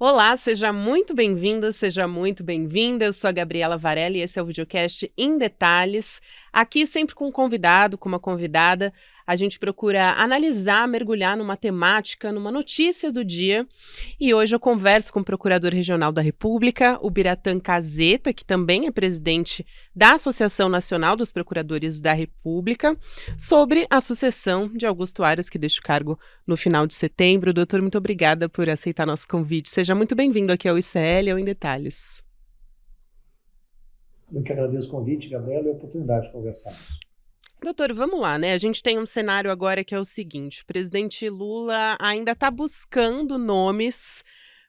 Olá, seja muito bem-vindo, seja muito bem-vinda. Eu sou a Gabriela Varela e esse é o videocast Em Detalhes. Aqui, sempre com um convidado, com uma convidada, a gente procura analisar, mergulhar numa temática, numa notícia do dia. E hoje eu converso com o Procurador Regional da República, o Biratã Caseta, que também é presidente da Associação Nacional dos Procuradores da República, sobre a sucessão de Augusto Aras, que deixa o cargo no final de setembro. Doutor, muito obrigada por aceitar nosso convite. Seja muito bem-vindo aqui ao ICL ou Em Detalhes. Eu que agradeço o convite, Gabriela, e a oportunidade de conversarmos. Doutor, vamos lá, né? A gente tem um cenário agora que é o seguinte: o presidente Lula ainda está buscando nomes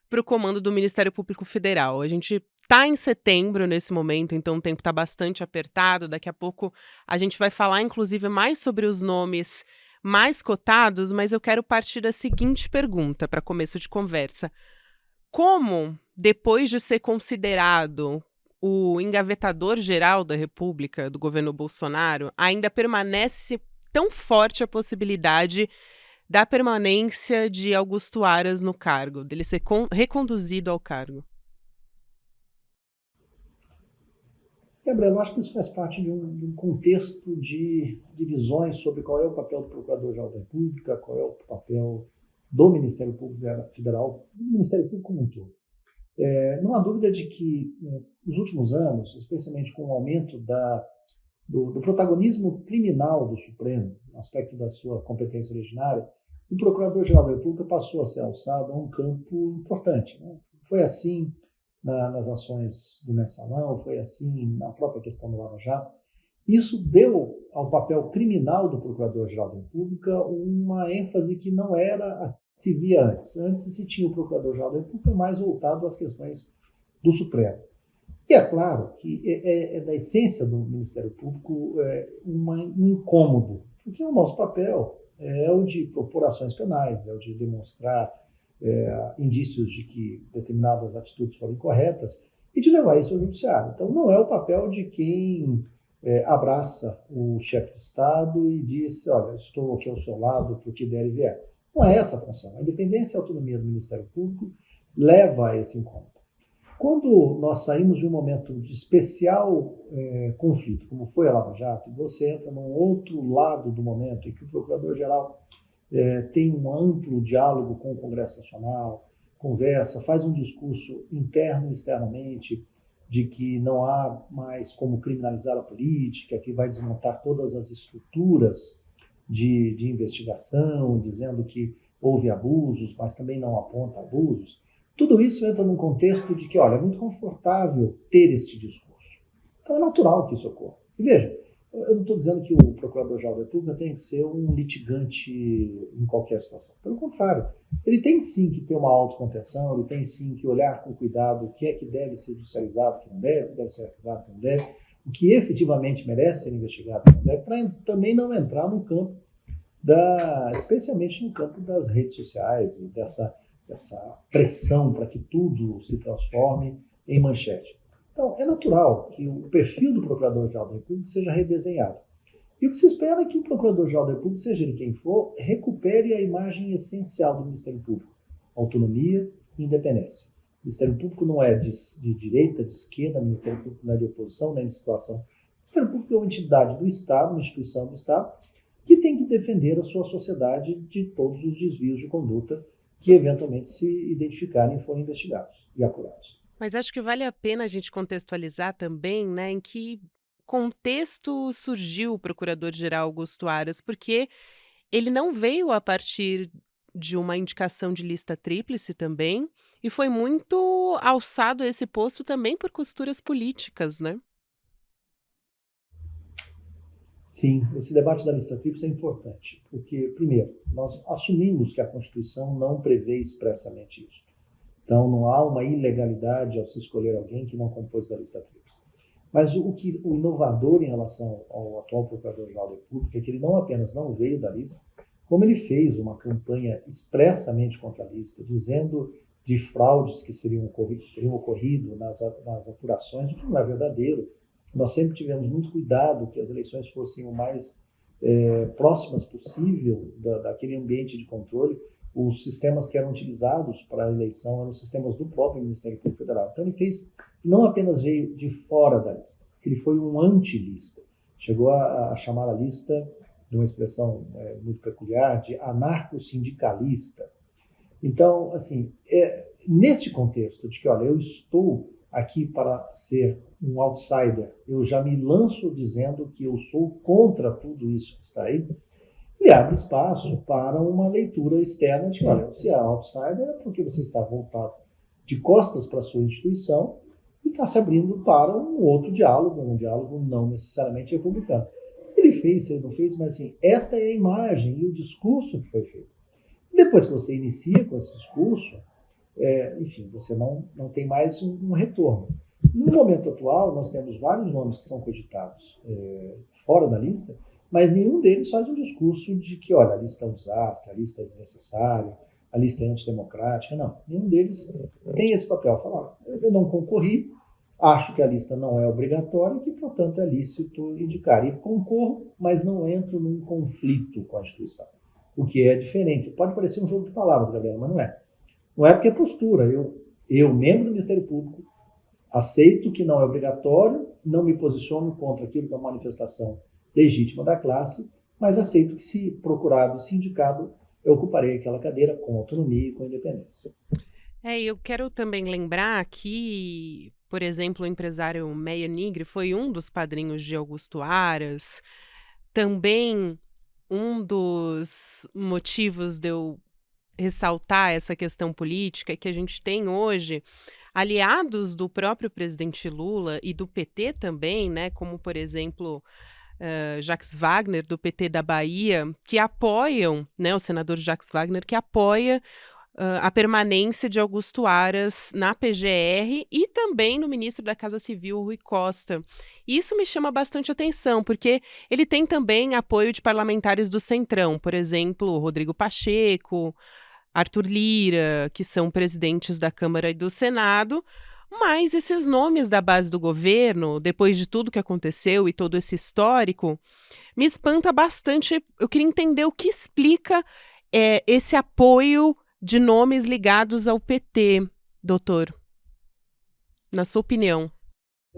para o comando do Ministério Público Federal. A gente está em setembro nesse momento, então o tempo está bastante apertado. Daqui a pouco a gente vai falar, inclusive, mais sobre os nomes mais cotados, mas eu quero partir da seguinte pergunta para começo de conversa. Como, depois de ser considerado o engavetador geral da República, do governo Bolsonaro, ainda permanece tão forte a possibilidade da permanência de Augusto Aras no cargo, dele ser reconduzido ao cargo? Gabriela, eu acho que isso faz parte de um contexto de visões sobre qual é o papel do Procurador-Geral da República, qual é o papel do Ministério Público Federal, do Ministério Público como um todo. Não há dúvida de que, nos últimos anos, especialmente com o aumento do protagonismo criminal do Supremo, no aspecto da sua competência originária, o Procurador-Geral da República passou a ser alçado a um campo importante, né? Foi assim nas ações do Mensalão, foi assim na própria questão do Lava Jato. Isso deu ao papel criminal do Procurador-Geral da República uma ênfase que não era se via antes. Antes se tinha o Procurador-Geral da República mais voltado às questões do Supremo. E é claro que é da essência do Ministério Público um incômodo, porque o nosso papel é o de propor ações penais, é o de demonstrar indícios de que determinadas atitudes foram incorretas e de levar isso ao judiciário. Então, não é o papel de quem abraça o chefe de Estado e diz, olha, estou aqui ao seu lado para o que der e vier. Não é essa a função. A independência e a autonomia do Ministério Público leva a esse incômodo. Quando nós saímos de um momento de especial conflito, como foi a Lava Jato, você entra num outro lado do momento em que o Procurador-Geral tem um amplo diálogo com o Congresso Nacional, conversa, faz um discurso interno e externamente de que não há mais como criminalizar a política, que vai desmontar todas as estruturas de investigação, dizendo que houve abusos, mas também não aponta abusos. Tudo isso entra num contexto de que, olha, é muito confortável ter este discurso. Então é natural que isso ocorra. E veja, eu não estou dizendo que o Procurador-Geral da República tem que ser um litigante em qualquer situação. Pelo contrário, ele tem sim que ter uma autocontenção, ele tem sim que olhar com cuidado o que é que deve ser judicializado, o que não deve, o que deve ser arquivado, o que não deve, o que efetivamente merece ser investigado, o que não deve, para também não entrar no campo especialmente no campo das redes sociais e dessa pressão para que tudo se transforme em manchete. Então, é natural que o perfil do Procurador-Geral da República seja redesenhado. E o que se espera é que o Procurador-Geral da República, seja ele quem for, recupere a imagem essencial do Ministério Público: autonomia e independência. O Ministério Público não é de direita, de esquerda, o Ministério Público não é de oposição, nem de situação. O Ministério Público é uma entidade do Estado, uma instituição do Estado, que tem que defender a sua sociedade de todos os desvios de conduta que eventualmente se identificarem e forem investigados e apurados. Mas acho que vale a pena a gente contextualizar também, né, em que contexto surgiu o Procurador-Geral Augusto Aras, porque ele não veio a partir de uma indicação de lista tríplice também, e foi muito alçado a esse posto também por costuras políticas, né? Sim, esse debate da lista tríplice é importante, porque, primeiro, nós assumimos que a Constituição não prevê expressamente isso. Então, não há uma ilegalidade ao se escolher alguém que não compôs da lista tríplice. Mas o inovador em relação ao atual Procurador-Geral da República é que ele não apenas não veio da lista, como ele fez uma campanha expressamente contra a lista, dizendo de fraudes que teriam ocorrido nas apurações, o que não é verdadeiro. Nós sempre tivemos muito cuidado que as eleições fossem o mais próximas possível daquele ambiente de controle. os sistemas que eram utilizados para a eleição eram os sistemas do próprio Ministério Público Federal. Então ele fez, não apenas veio de fora da lista, ele foi um anti-lista. Chegou a chamar a lista, de uma expressão muito peculiar, de anarco-sindicalista. Então, assim, neste contexto de que, olha, eu estou aqui para ser um outsider, eu já me lanço dizendo que eu sou contra tudo isso que está aí, ele abre espaço para uma leitura externa de, olha, se é outsider é porque você está voltado de costas para a sua instituição e está se abrindo para um outro diálogo, um diálogo não necessariamente republicano. Se ele fez, se ele não fez, mas assim, esta é a imagem e o discurso que foi feito. Depois que você inicia com esse discurso, enfim, você não tem mais um retorno. No momento atual, nós temos vários nomes que são cogitados fora da lista, mas nenhum deles faz um discurso de que, olha, a lista é um desastre, a lista é desnecessária, a lista é antidemocrática. Não, nenhum deles tem esse papel. Falar, eu não concorri, acho que a lista não é obrigatória e que, portanto, é lícito indicar. E concorro, mas não entro num conflito com a instituição, o que é diferente. Pode parecer um jogo de palavras, Gabriela, mas não é. Não é porque é postura. Eu, membro do Ministério Público, aceito que não é obrigatório, não me posiciono contra aquilo que é uma manifestação legítima da classe, mas aceito que, se procurado, se indicado, eu ocuparei aquela cadeira com autonomia e com independência. Eu quero também lembrar que, por exemplo, o empresário Meia Nigre foi um dos padrinhos de Augusto Aras. Também um dos motivos de eu ressaltar essa questão política é que a gente tem hoje aliados do próprio presidente Lula e do PT também, né, como, por exemplo, Jacques Wagner, do PT da Bahia, que apoiam, né, o senador Jacques Wagner, que apoia a permanência de Augusto Aras na PGR e também no ministro da Casa Civil, Rui Costa. Isso me chama bastante atenção, porque ele tem também apoio de parlamentares do Centrão, por exemplo, Rodrigo Pacheco, Arthur Lira, que são presidentes da Câmara e do Senado, mas esses nomes da base do governo, depois de tudo que aconteceu e todo esse histórico, me espanta bastante. Eu queria entender o que explica esse apoio de nomes ligados ao PT, doutor, na sua opinião.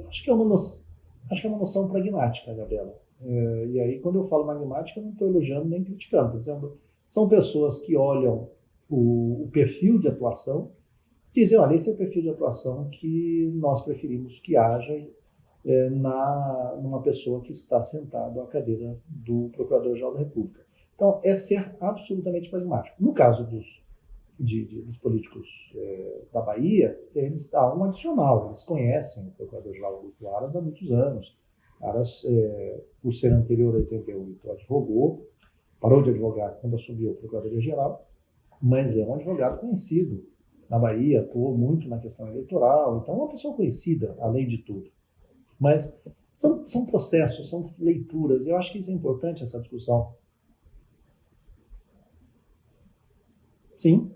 Acho que é uma noção pragmática, Gabriela. E aí, quando eu falo pragmática, eu não estou elogiando nem criticando. Estou dizendo, são pessoas que olham o perfil de atuação, dizem, olha, esse é o perfil de atuação que nós preferimos que haja numa pessoa que está sentado à cadeira do Procurador-Geral da República. Então, é ser absolutamente pragmático. No caso dos políticos da Bahia, eles há um adicional, eles conhecem o Procurador-Geral Augusto Aras há muitos anos. Aras, por ser anterior a 88, advogou, parou de advogar quando assumiu a Procuradoria-Geral, mas é um advogado conhecido na Bahia, atuou muito na questão eleitoral, então é uma pessoa conhecida, além de tudo. Mas são processos, são leituras, e eu acho que isso é importante, essa discussão. Sim.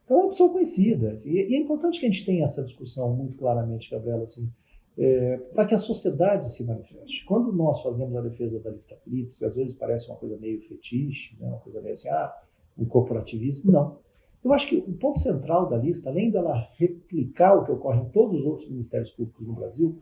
Então é uma pessoa conhecida. E é importante que a gente tenha essa discussão muito claramente, Gabriela, assim, para que a sociedade se manifeste. Quando nós fazemos a defesa da lista tríplice, às vezes parece uma coisa meio fetiche, né? Uma coisa meio assim, um corporativismo. Não. Eu acho que o ponto central da lista, além dela replicar o que ocorre em todos os outros ministérios públicos no Brasil,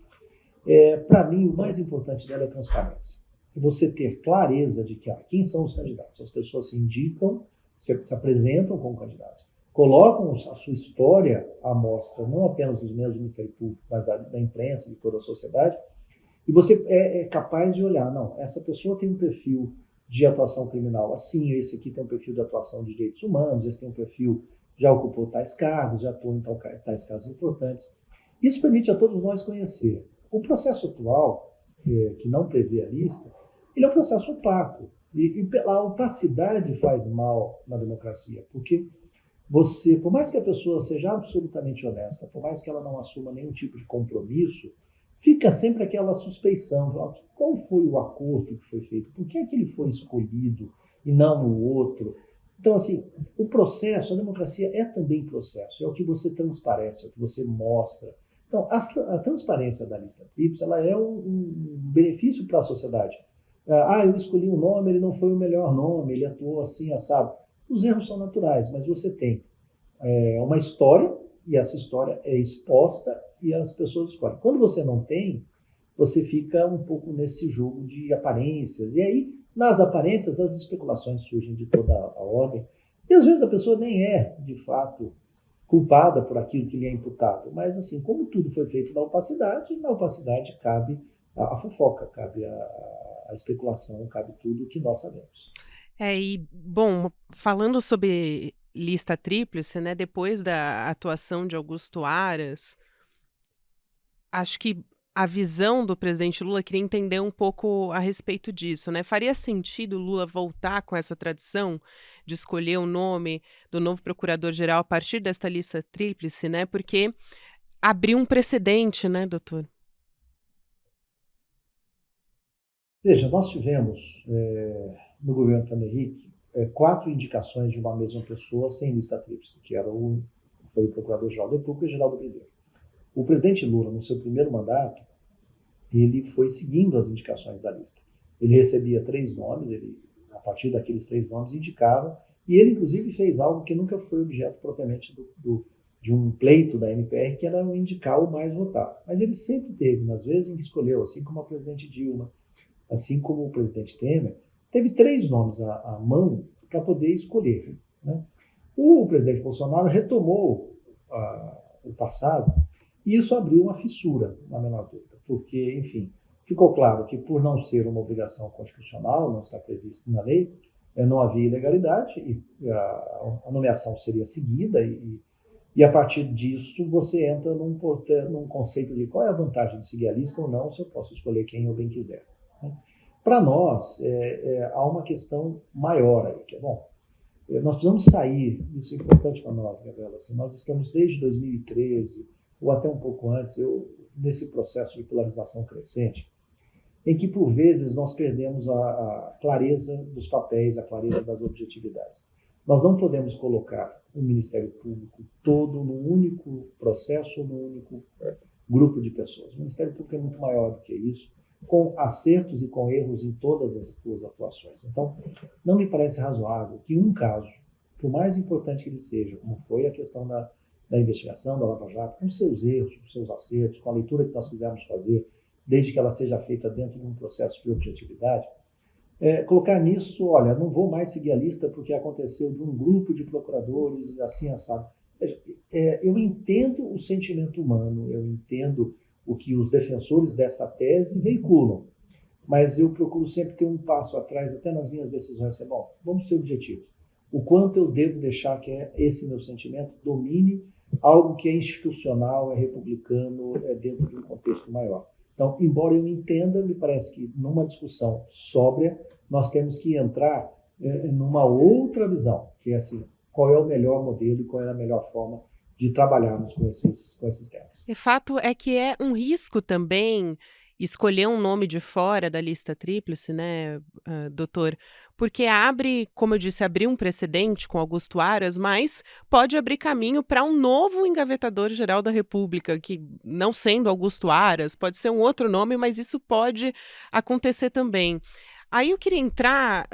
para mim, o mais importante dela é a transparência. E você ter clareza de que quem são os candidatos. As pessoas se indicam, se apresentam como candidatos, colocam a sua história à mostra, não apenas dos membros do Ministério Público, mas da imprensa, de toda a sociedade, e você é capaz de olhar, não, essa pessoa tem um perfil de atuação criminal assim, esse aqui tem um perfil de atuação de direitos humanos, esse tem um perfil, já ocupou tais cargos, já atuou em tais casos importantes. Isso permite a todos nós conhecer. O processo atual, que não prevê a lista, ele é um processo opaco. E a opacidade faz mal na democracia, porque você, por mais que a pessoa seja absolutamente honesta, por mais que ela não assuma nenhum tipo de compromisso, fica sempre aquela suspeição, qual foi o acordo que foi feito, por que é que ele foi escolhido e não o outro. Então, assim, o processo, a democracia é também processo, é o que você transparece, é o que você mostra. Então, a transparência da lista tríplice, ela é um benefício para a sociedade. Eu escolhi um nome, ele não foi o melhor nome, ele atuou assim, assado. Os erros são naturais, mas você tem uma história, e essa história é exposta e as pessoas escolhem. Quando você não tem, você fica um pouco nesse jogo de aparências. E aí, nas aparências, as especulações surgem de toda a ordem. E às vezes a pessoa nem é, de fato, culpada por aquilo que lhe é imputado. Mas, assim, como tudo foi feito na opacidade cabe a fofoca, cabe a especulação, cabe tudo que nós sabemos. Bom, falando sobre lista tríplice, né, depois da atuação de Augusto Aras, acho que a visão do presidente Lula queria entender um pouco a respeito disso, né? Faria sentido Lula voltar com essa tradição de escolher o nome do novo procurador-geral a partir desta lista tríplice, né? Porque abriu um precedente, né, doutor? Veja, nós tivemos no governo Fernando Henrique 4 indicações de uma mesma pessoa sem lista tríplice, que foi o Procurador-Geral da República e Geraldo Bilheiro. O presidente Lula, no seu primeiro mandato, ele foi seguindo as indicações da lista. Ele recebia 3 nomes, ele, a partir daqueles 3 nomes, indicava, e ele, inclusive, fez algo que nunca foi objeto propriamente de um pleito da NPR, que era indicar o mais votado. Mas ele sempre teve, nas vezes em que escolheu, assim como a presidente Dilma, assim como o presidente Temer, teve 3 nomes à mão para poder escolher, né? O presidente Bolsonaro retomou o passado e isso abriu uma fissura, na menor dúvida, porque, enfim, ficou claro que por não ser uma obrigação constitucional, não está previsto na lei, não havia ilegalidade e a nomeação seria seguida e a partir disso você entra num conceito de qual é a vantagem de seguir a lista ou não, se eu posso escolher quem eu bem quiser, né? Para nós, há uma questão maior aí, que é, bom, nós precisamos sair, isso é importante para nós, Gabriela, assim, nós estamos desde 2013, ou até um pouco antes, nesse processo de polarização crescente, em que, por vezes, nós perdemos a clareza dos papéis, a clareza das objetividades. Nós não podemos colocar o Ministério Público todo num único processo, num único grupo de pessoas. O Ministério Público é muito maior do que isso, com acertos e com erros em todas as suas atuações. Então, não me parece razoável que um caso, por mais importante que ele seja, como foi a questão da investigação da Lava Jato, com seus erros, com seus acertos, com a leitura que nós quisermos fazer, desde que ela seja feita dentro de um processo de objetividade, colocar nisso, olha, não vou mais seguir a lista porque aconteceu de um grupo de procuradores, assim, assado. Eu entendo o sentimento humano, eu entendo o que os defensores dessa tese veiculam, mas eu procuro sempre ter um passo atrás, até nas minhas decisões, que é, bom, vamos ser objetivos. O quanto eu devo deixar que esse meu sentimento domine algo que é institucional, é republicano, é dentro de um contexto maior. Então, embora eu entenda, me parece que numa discussão sóbria, nós temos que entrar numa outra visão, que é assim, qual é o melhor modelo e qual é a melhor forma de trabalharmos com esses temas. O fato é que é um risco também escolher um nome de fora da lista tríplice, né, doutor? Porque abre, como eu disse, abrir um precedente com Augusto Aras, mas pode abrir caminho para um novo engavetador-geral da República, que, não sendo Augusto Aras, pode ser um outro nome, mas isso pode acontecer também. Aí eu queria entrar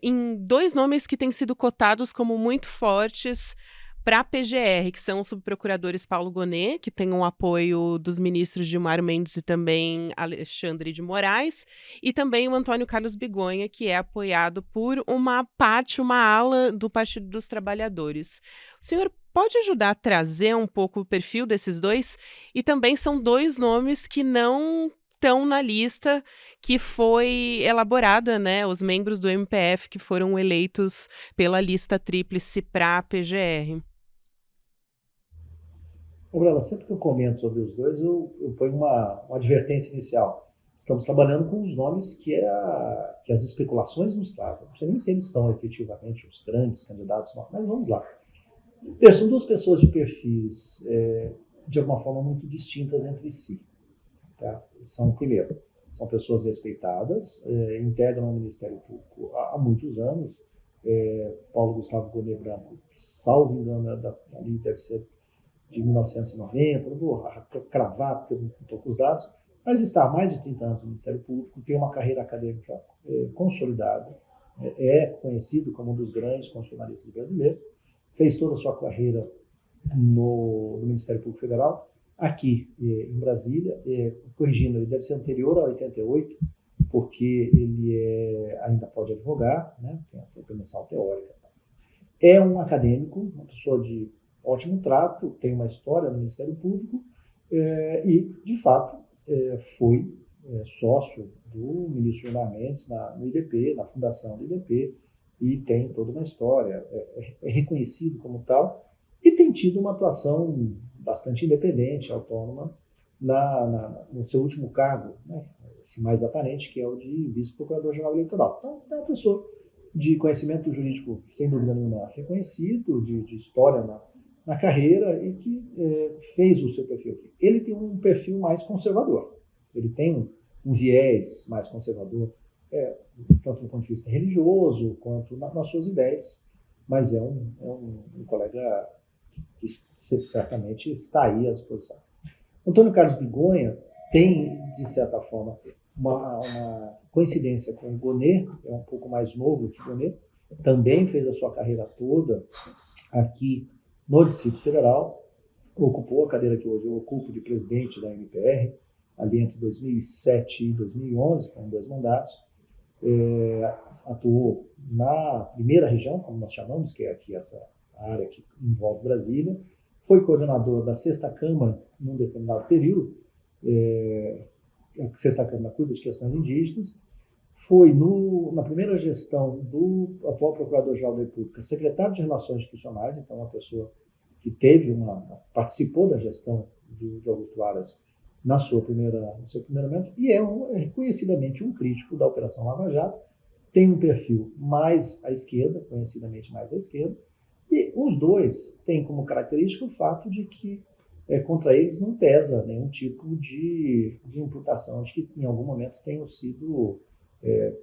em 2 nomes que têm sido cotados como muito fortes para a PGR, que são os subprocuradores Paulo Gonet, que tem o apoio dos ministros Gilmar Mendes e também Alexandre de Moraes, e também o Antônio Carlos Bigonha, que é apoiado por uma parte, uma ala do Partido dos Trabalhadores. O senhor pode ajudar a trazer um pouco o perfil desses dois? E também são 2 nomes que não estão na lista que foi elaborada, né? Os membros do MPF que foram eleitos pela lista tríplice para a PGR. Gabriela, sempre que eu comento sobre os dois, eu ponho uma advertência inicial. Estamos trabalhando com os nomes que as especulações nos trazem. Não sei nem se eles são efetivamente os grandes candidatos, mas vamos lá. São 2 pessoas de perfis, de alguma forma, muito distintas entre si. Tá? Primeiro, são pessoas respeitadas, integram o Ministério Público há muitos anos. Paulo Gustavo Gonet Branco, salvo engano, ali deve ser de 1990, não vou cravar porque eu não estou com os dados, mas está há mais de 30 anos no Ministério Público, tem uma carreira acadêmica consolidada, é conhecido como um dos grandes constitucionalistas brasileiros, fez toda a sua carreira no Ministério Público Federal, aqui em Brasília, corrigindo, ele deve ser anterior a 88, porque ele ainda pode advogar, né, tem a permissão teórica. É um acadêmico, uma pessoa de ótimo trato, tem uma história no Ministério Público e, de fato, foi sócio do ministro Gilmar Mendes no IDP, na fundação do IDP, e tem toda uma história, é reconhecido como tal, e tem tido uma atuação bastante independente, autônoma, no seu último cargo, né, mais aparente, que é o de vice-procurador-geral eleitoral. Então, é uma pessoa de conhecimento jurídico, sem dúvida nenhuma, reconhecido, de história na carreira e que fez o seu perfil aqui. Ele tem um perfil mais conservador, ele tem um viés mais conservador, tanto do ponto de vista religioso, quanto nas suas ideias, mas é um colega que certamente está aí à disposição. Antônio Carlos Bigonha tem, de certa forma, uma coincidência com o Gonê, é um pouco mais novo que o Gonê, também fez a sua carreira toda aqui no Distrito Federal, ocupou a cadeira que hoje eu ocupo de presidente da MPR, ali entre 2007 e 2011, foram 2 mandatos, atuou na primeira região, como nós chamamos, que é aqui essa área que envolve Brasília, foi coordenador da 6ª Câmara num determinado período, a 6ª Câmara cuida de questões indígenas, foi na primeira gestão do atual Procurador-Geral da República, secretário de Relações Institucionais, então uma pessoa que participou da gestão de Augusto Aras no seu primeiro momento, e é reconhecidamente um crítico da Operação Lava Jato, tem um perfil mais à esquerda, conhecidamente mais à esquerda, e os dois têm como característica o fato de que contra eles não pesa nenhum tipo de imputação de que em algum momento tenham sido,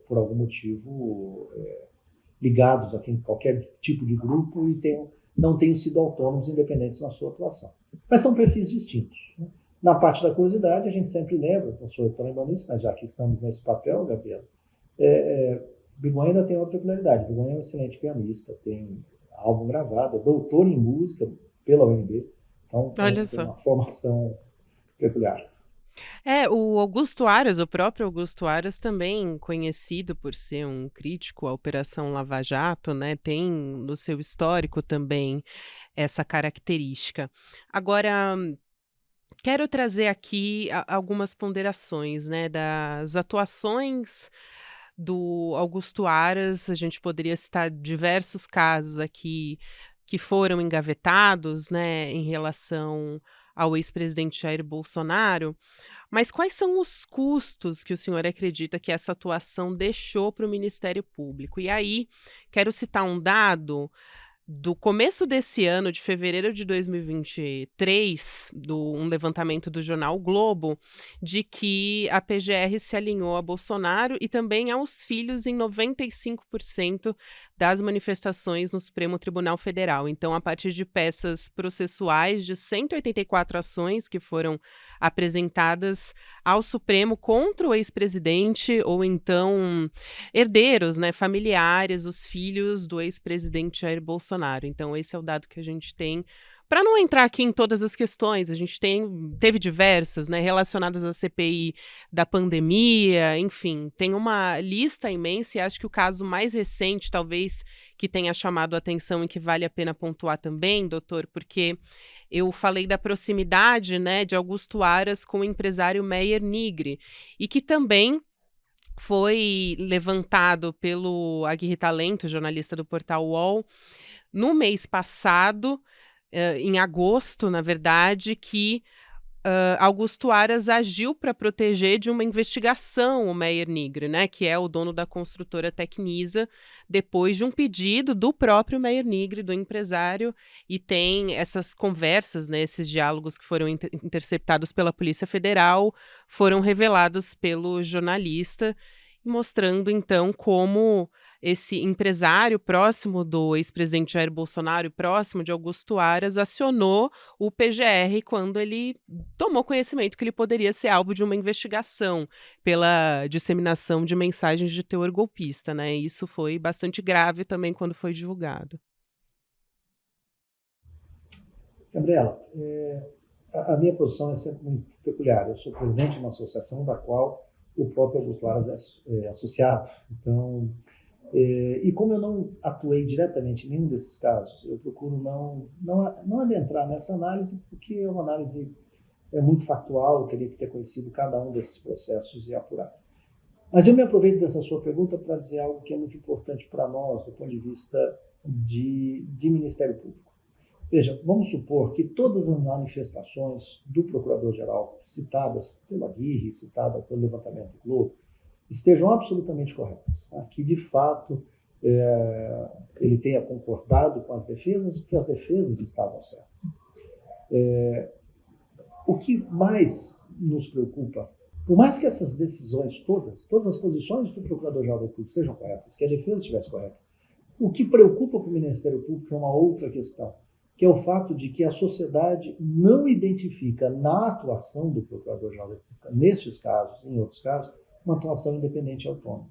por algum motivo, ligados a qualquer tipo de grupo e não tenham sido autônomos, independentes na sua atuação. Mas são perfis distintos, né? Na parte da curiosidade, a gente sempre lembra, não sou eu que estou lembrando isso, mas já que estamos nesse papel, Gabriela, Bigonha ainda tem uma peculiaridade. Bigonha é um excelente pianista, tem álbum gravado, é doutor em música pela UNB, então tem uma formação peculiar. O próprio Augusto Aras, também conhecido por ser um crítico à Operação Lava Jato, né, tem no seu histórico também essa característica. Agora, quero trazer aqui algumas ponderações, né, das atuações do Augusto Aras. A gente poderia citar diversos casos aqui que foram engavetados, né, em relação ao ex-presidente Jair Bolsonaro, mas quais são os custos que o senhor acredita que essa atuação deixou para o Ministério Público? E aí, quero citar um dado do começo desse ano, de fevereiro de 2023, um levantamento do jornal o Globo, de que a PGR se alinhou a Bolsonaro e também aos filhos em 95% das manifestações no Supremo Tribunal Federal. Então, a partir de peças processuais de 184 ações que foram apresentadas ao Supremo contra o ex-presidente ou então herdeiros, né, familiares, os filhos do ex-presidente Jair Bolsonaro. Então, esse é o dado que a gente tem. Para não entrar aqui em todas as questões, a gente teve diversas, né, relacionadas à CPI da pandemia, enfim, tem uma lista imensa, e acho que o caso mais recente, talvez, que tenha chamado a atenção e que vale a pena pontuar também, doutor, porque eu falei da proximidade, né, de Augusto Aras com o empresário Meyer Nigre, e que também foi levantado pelo Aguirre Talento, jornalista do portal UOL, no mês passado, em agosto, na verdade, que Augusto Aras agiu para proteger de uma investigação o Meyer Nigre, né, que é o dono da construtora Tecnisa, depois de um pedido do próprio Meyer Nigre, do empresário, e tem essas conversas, né, esses diálogos que foram interceptados pela Polícia Federal, foram revelados pelo jornalista, mostrando, então, como esse empresário próximo do ex-presidente Jair Bolsonaro e próximo de Augusto Aras acionou o PGR quando ele tomou conhecimento que ele poderia ser alvo de uma investigação pela disseminação de mensagens de teor golpista, né? E isso foi bastante grave também quando foi divulgado. Gabriela, a minha posição é sempre muito peculiar. Eu sou presidente de uma associação da qual o próprio Augusto Aras é associado. Então, e como eu não atuei diretamente em nenhum desses casos, eu procuro não adentrar nessa análise, porque é uma análise muito factual, eu teria que ter conhecido cada um desses processos e apurar. Mas eu me aproveito dessa sua pergunta para dizer algo que é muito importante para nós, do ponto de vista de Ministério Público. Veja, vamos supor que todas as manifestações do Procurador-Geral, citadas pela Aguirre, citadas pelo levantamento do Globo, estejam absolutamente corretas. Tá? Que, de fato, ele tenha concordado com as defesas, porque as defesas estavam certas. O que mais nos preocupa, por mais que essas decisões todas as posições do Procurador-Geral da República estejam corretas, que a defesa estivesse correta, o que preocupa para o Ministério Público é uma outra questão, que é o fato de que a sociedade não identifica na atuação do Procurador-Geral da República, nestes casos, em outros casos, uma atuação independente e autônoma.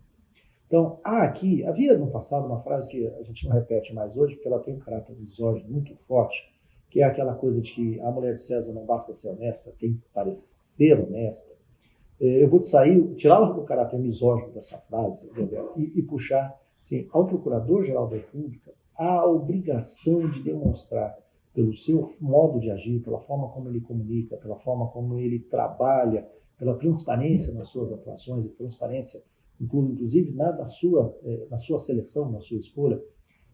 Então, havia no passado uma frase que a gente não repete mais hoje, porque ela tem um caráter misógino muito forte, que é aquela coisa de que a mulher de César não basta ser honesta, tem que parecer honesta. Eu vou tirar o caráter misógino dessa frase, e puxar, assim, ao Procurador-Geral da República a obrigação de demonstrar, pelo seu modo de agir, pela forma como ele comunica, pela forma como ele trabalha, pela transparência nas suas atuações, e transparência, inclusive na sua seleção, na sua escolha,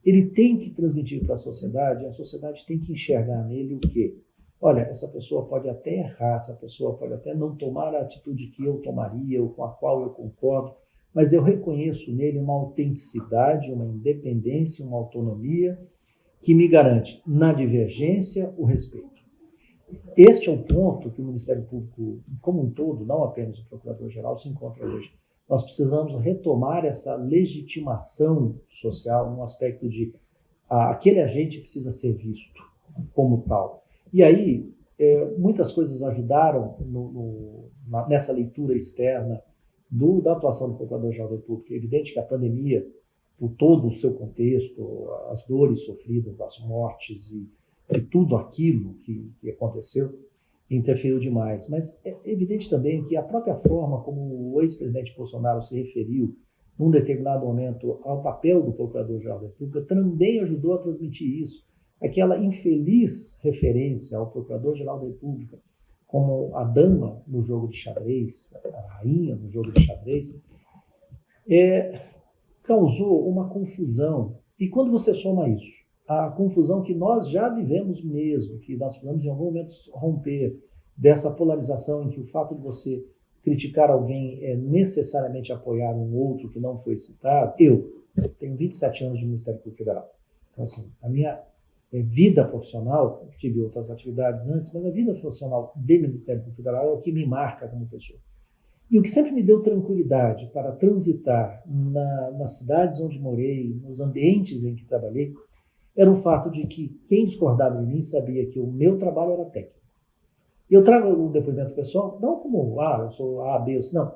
ele tem que transmitir para a sociedade tem que enxergar nele o quê? Olha, essa pessoa pode até errar, essa pessoa pode até não tomar a atitude que eu tomaria, ou com a qual eu concordo, mas eu reconheço nele uma autenticidade, uma independência, uma autonomia que me garante, na divergência, o respeito. Este é um ponto que o Ministério Público, como um todo, não apenas o Procurador-Geral, se encontra hoje. Nós precisamos retomar essa legitimação social no aspecto de aquele agente precisa ser visto como tal. E aí, muitas coisas ajudaram nessa leitura externa da atuação do Procurador-Geral da República. É evidente que a pandemia, por todo o seu contexto, as dores sofridas, as mortes e tudo aquilo que aconteceu, interferiu demais. Mas é evidente também que a própria forma como o ex-presidente Bolsonaro se referiu, num determinado momento, ao papel do Procurador-Geral da República, também ajudou a transmitir isso. Aquela infeliz referência ao Procurador-Geral da República como a dama no jogo de xadrez, a rainha no jogo de xadrez, causou uma confusão. E quando você soma isso, a confusão que nós já vivemos mesmo, que nós precisamos em algum momento romper dessa polarização em que o fato de você criticar alguém é necessariamente apoiar um outro que não foi citado. Eu tenho 27 anos de Ministério Público Federal. Então, assim, a minha vida profissional, tive outras atividades antes, mas a vida profissional do Ministério Público Federal é o que me marca como pessoa. E o que sempre me deu tranquilidade para transitar nas cidades onde morei, nos ambientes em que trabalhei, era o fato de que quem discordava de mim sabia que o meu trabalho era técnico. E eu trago um depoimento pessoal, não como, eu sou A, B, ou C, não.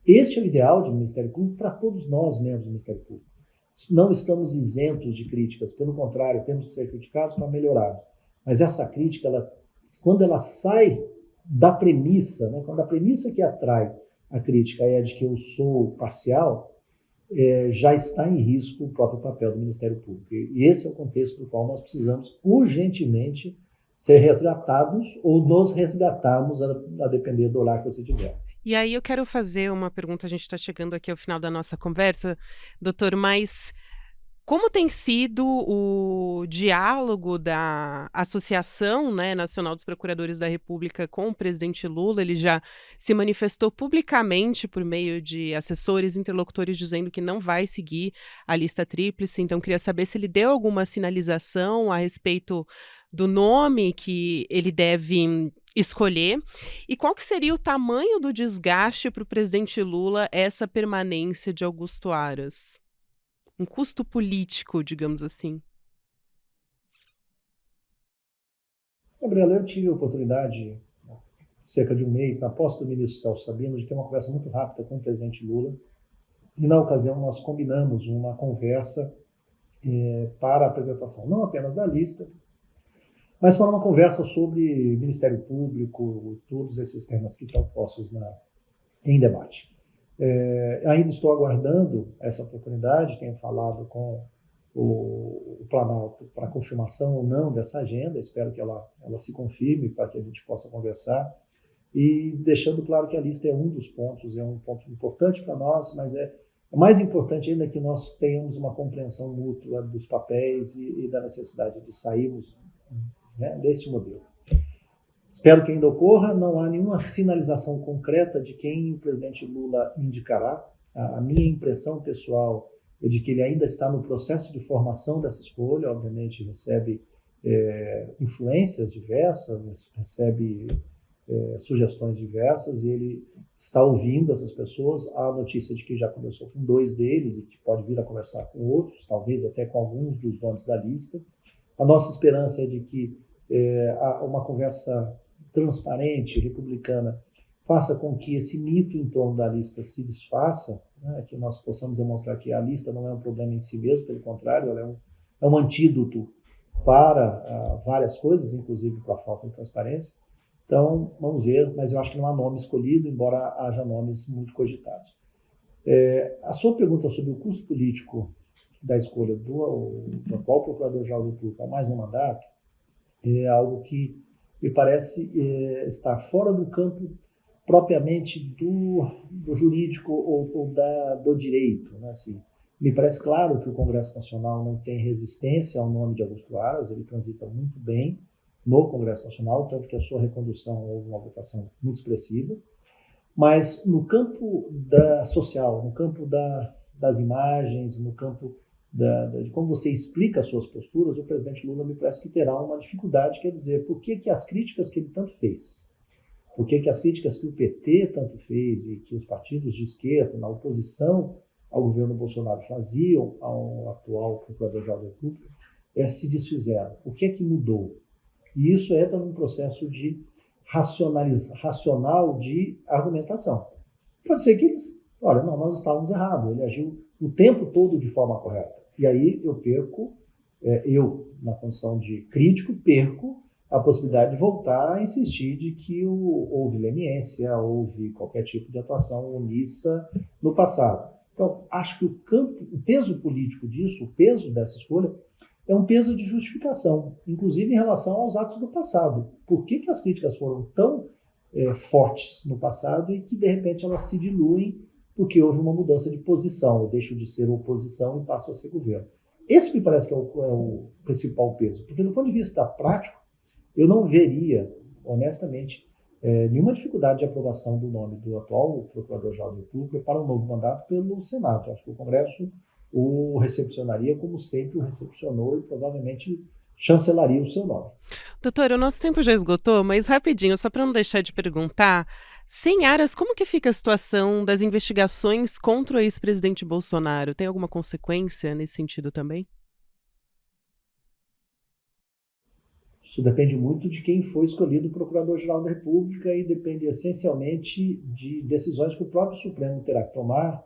Este é o ideal de Ministério Público para todos nós, membros do Ministério Público. Não estamos isentos de críticas, pelo contrário, temos que ser criticados para melhorar. Mas essa crítica, quando ela sai da premissa, né, quando a premissa que atrai a crítica é a de que eu sou parcial, já está em risco o próprio papel do Ministério Público. E esse é o contexto do qual nós precisamos urgentemente ser resgatados ou nos resgatarmos, a depender do horário que você tiver. E aí eu quero fazer uma pergunta, a gente está chegando aqui ao final da nossa conversa, doutor, mas como tem sido o diálogo da Associação, né, Nacional dos Procuradores da República com o presidente Lula? Ele já se manifestou publicamente por meio de assessores, interlocutores, dizendo que não vai seguir a lista tríplice. Então, queria saber se ele deu alguma sinalização a respeito do nome que ele deve escolher e qual que seria o tamanho do desgaste para o presidente Lula essa permanência de Augusto Aras? Um custo político, digamos assim. Gabriela, eu tive a oportunidade, cerca de um mês, na posse do ministro Celso Sabino, de ter uma conversa muito rápida com o presidente Lula. E, na ocasião, nós combinamos uma conversa para a apresentação, não apenas da lista, mas para uma conversa sobre Ministério Público, todos esses temas que estão postos em debate. Ainda estou aguardando essa oportunidade, tenho falado com o Planalto para confirmação ou não dessa agenda, espero que ela se confirme para que a gente possa conversar, e deixando claro que a lista é um dos pontos, é um ponto importante para nós, mas é mais importante ainda que nós tenhamos uma compreensão mútua dos papéis e da necessidade de sairmos, né, desse modelo. Espero que ainda ocorra, não há nenhuma sinalização concreta de quem o presidente Lula indicará. A minha impressão pessoal é de que ele ainda está no processo de formação dessa escolha, obviamente recebe influências diversas, recebe sugestões diversas, e ele está ouvindo essas pessoas. Há a notícia de que já conversou com 2 deles e que pode vir a conversar com outros, talvez até com alguns dos nomes da lista. A nossa esperança é de que uma conversa transparente, republicana, faça com que esse mito em torno da lista se desfaça, né, que nós possamos demonstrar que a lista não é um problema em si mesmo, pelo contrário, ela é um antídoto para várias coisas, inclusive para a falta de transparência. Então, vamos ver, mas eu acho que não há nome escolhido, embora haja nomes muito cogitados. A sua pergunta sobre o custo político da escolha do atual Procurador-Geral da República a mais um mandato é algo que me parece estar fora do campo propriamente do jurídico ou do direito, né? Assim, me parece claro que o Congresso Nacional não tem resistência ao nome de Augusto Aras, ele transita muito bem no Congresso Nacional, tanto que a sua recondução houve uma votação muito expressiva, mas no campo social, no campo das imagens, no campo de como você explica as suas posturas, o presidente Lula me parece que terá uma dificuldade, quer dizer, por que as críticas que ele tanto fez, por que as críticas que o PT tanto fez e que os partidos de esquerda, na oposição ao governo Bolsonaro, faziam ao atual Procurador-Geral da República, se desfizeram. O que é que mudou? E isso entra num processo de racional de argumentação. Pode ser que eles, olha, não, nós estávamos errados, ele agiu o tempo todo de forma correta. E aí eu perco, na condição de crítico, perco a possibilidade de voltar a insistir de que houve leniência, houve qualquer tipo de atuação omissa no passado. Então, acho que o peso político disso, o peso dessa escolha, é um peso de justificação, inclusive em relação aos atos do passado. Por que as críticas foram tão fortes no passado e que, de repente, elas se diluem porque houve uma mudança de posição, eu deixo de ser oposição e passo a ser governo. Esse me parece que é o principal peso, porque do ponto de vista prático, eu não veria, honestamente, nenhuma dificuldade de aprovação do nome do atual Procurador-Geral da República para um novo mandato pelo Senado. Acho que o Congresso o recepcionaria como sempre o recepcionou e provavelmente chancelaria o seu nome. Doutor, o nosso tempo já esgotou, mas rapidinho, só para não deixar de perguntar, sem Aras, como que fica a situação das investigações contra o ex-presidente Bolsonaro? Tem alguma consequência nesse sentido também? Isso depende muito de quem foi escolhido Procurador-Geral da República e depende essencialmente de decisões que o próprio Supremo terá que tomar,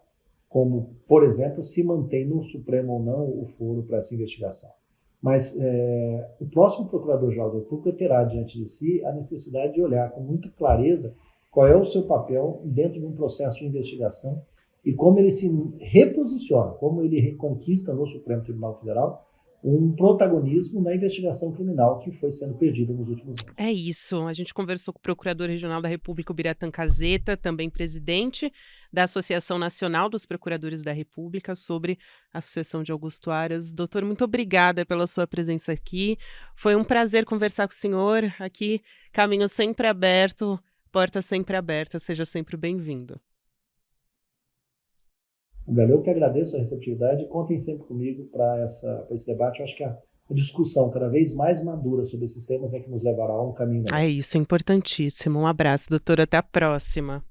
como, por exemplo, se mantém no Supremo ou não o foro para essa investigação. Mas o próximo Procurador-Geral da República terá diante de si a necessidade de olhar com muita clareza qual é o seu papel dentro de um processo de investigação e como ele se reposiciona, como ele reconquista no Supremo Tribunal Federal um protagonismo na investigação criminal que foi sendo perdida nos últimos anos. É isso. A gente conversou com o Procurador Regional da República, o Biratã Caseta, também presidente da Associação Nacional dos Procuradores da República, sobre a sucessão de Augusto Aras. Doutor, muito obrigada pela sua presença aqui. Foi um prazer conversar com o senhor aqui. Caminho sempre aberto, porta sempre aberta. Seja sempre bem-vindo. Eu que agradeço a receptividade e contem sempre comigo para esse debate. Eu acho que a discussão cada vez mais madura sobre esses temas é que nos levará a um caminho melhor. É isso, é importantíssimo. Um abraço, doutor. Até a próxima.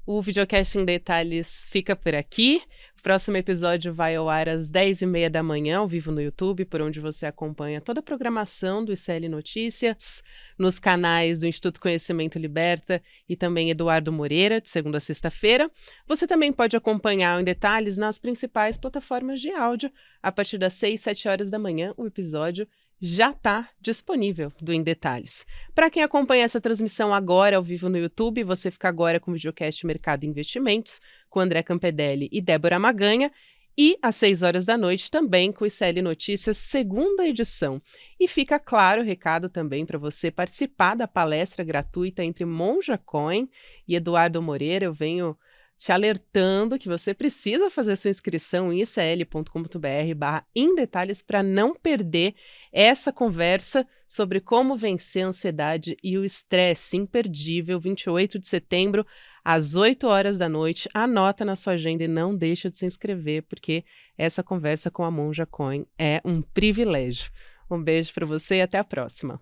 O Videocast em Detalhes fica por aqui. Próximo episódio vai ao ar às 10h30 da manhã, ao vivo no YouTube, por onde você acompanha toda a programação do ICL Notícias, nos canais do Instituto Conhecimento Liberta e também Eduardo Moreira, de segunda a sexta-feira. Você também pode acompanhar Em Detalhes nas principais plataformas de áudio. A partir das 6, 7 horas da manhã, o episódio já está disponível do Em Detalhes. Para quem acompanha essa transmissão agora, ao vivo no YouTube, você fica agora com o videocast Mercado e Investimentos, com André Campedelli e Débora Maganha, e às 6 horas da noite também com o ICL Notícias, segunda edição. E fica claro o recado também para você participar da palestra gratuita entre Monja Coin e Eduardo Moreira. Eu venho te alertando que você precisa fazer sua inscrição em icl.com.br/emdetalhes para não perder essa conversa sobre como vencer a ansiedade e o estresse. Imperdível, 28 de setembro, às 8 horas da noite. Anota na sua agenda e não deixa de se inscrever, porque essa conversa com a Monja Coin é um privilégio. Um beijo para você e até a próxima.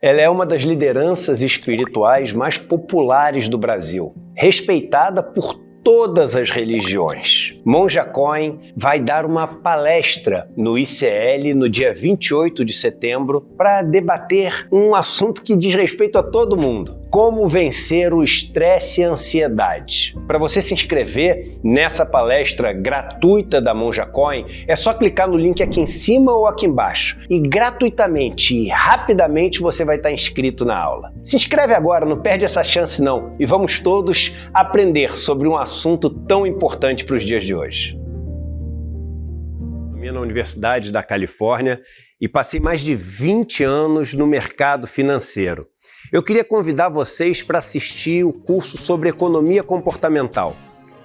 Ela é uma das lideranças espirituais mais populares do Brasil, respeitada por todas as religiões. Monja Coin vai dar uma palestra no ICL no dia 28 de setembro para debater um assunto que diz respeito a todo mundo: como vencer o estresse e a ansiedade. Para você se inscrever nessa palestra gratuita da Monja Coin, é só clicar no link aqui em cima ou aqui embaixo e gratuitamente e rapidamente você vai estar inscrito na aula. Se inscreve agora, não perde essa chance não, e vamos todos aprender sobre um assunto tão importante para os dias de hoje. Na Universidade da Califórnia e passei mais de 20 anos no mercado financeiro. Eu queria convidar vocês para assistir o curso sobre economia comportamental.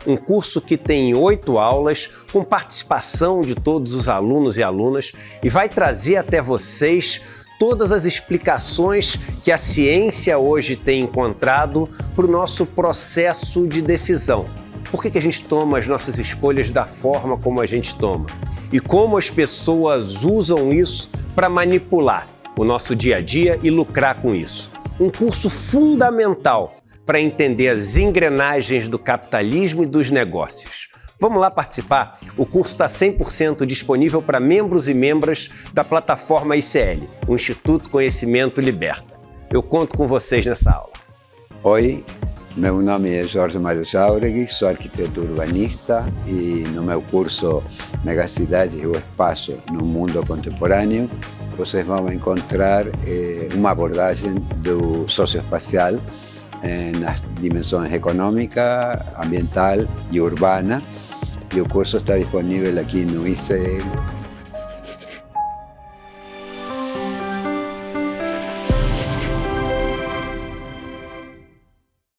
Um curso que tem 8 aulas, com participação de todos os alunos e alunas, e vai trazer até vocês todas as explicações que a ciência hoje tem encontrado para o nosso processo de decisão. Por que a gente toma as nossas escolhas da forma como a gente toma? E como as pessoas usam isso para manipular o nosso dia a dia e lucrar com isso. Um curso fundamental para entender as engrenagens do capitalismo e dos negócios. Vamos lá participar? O curso está 100% disponível para membros e membras da plataforma ICL, o Instituto Conhecimento Liberta. Eu conto com vocês nessa aula. Oi, meu nome é Jorge Mário Jauregui, sou arquiteto urbanista e no meu curso Megacidades e o Espaço no Mundo Contemporâneo vocês vão encontrar uma abordagem do socioespacial nas dimensões econômica, ambiental e urbana. E o curso está disponível aqui no ICL